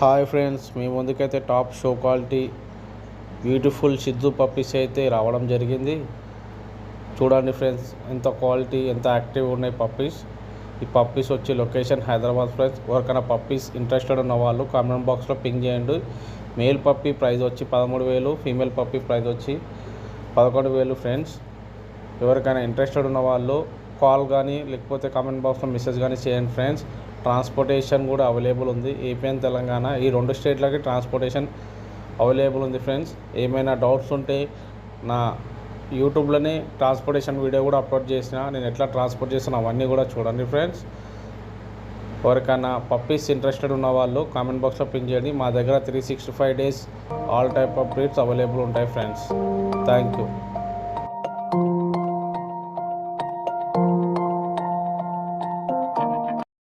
Hi friends, మీ ముందుకైతే top show quality beautiful Shih Tzu puppies అయితే రావడం జరిగింది. చూడండి ఫ్రెండ్స్, ఎంత క్వాలిటీ, ఎంత యాక్టివ్ ఉన్నాయి పప్పీస్. ఈ పప్పీస్ వచ్చి లొకేషన్ హైదరాబాద్ ఫ్రెండ్స్. ఎవరికైనా పప్పీస్ ఇంట్రెస్టెడ్ ఉన్న వాళ్ళు కామెంట్ బాక్స్లో పింగ్ చేయండి. మేల్ పప్పీ ప్రైస్ వచ్చి 13,000, ఫీమేల్ పప్పీ ప్రైస్ వచ్చి 11,000 ఫ్రెండ్స్. ఎవరికైనా ఇంట్రెస్టెడ్ ఉన్న వాళ్ళు కాల్ కానీ లేకపోతే కామెంట్ బాక్స్లో మెసేజ్ కానీ చేయండి ఫ్రెండ్స్. ట్రాన్స్పోర్టేషన్ కూడా అవైలబుల్ ఉంది. ఏపీ అండ్ తెలంగాణ ఈ 2 స్టేట్లకి ట్రాన్స్పోర్టేషన్ అవైలబుల్ ఉంది ఫ్రెండ్స్. ఏమైనా డౌట్స్ ఉంటే నా యూట్యూబ్లోనే ట్రాన్స్పోర్టేషన్ వీడియో కూడా అప్లోడ్ చేసిన, నేను ఎట్లా ట్రాన్స్పోర్ట్ చేసిన అవన్నీ కూడా చూడండి ఫ్రెండ్స్. ఎవరికైనా పప్పీస్ ఇంట్రెస్టెడ్ ఉన్న వాళ్ళు కామెంట్ బాక్స్లో పింక్ చేయండి. మా దగ్గర 365 days all type of breeds available ఉంటాయి ఫ్రెండ్స్. Thank you.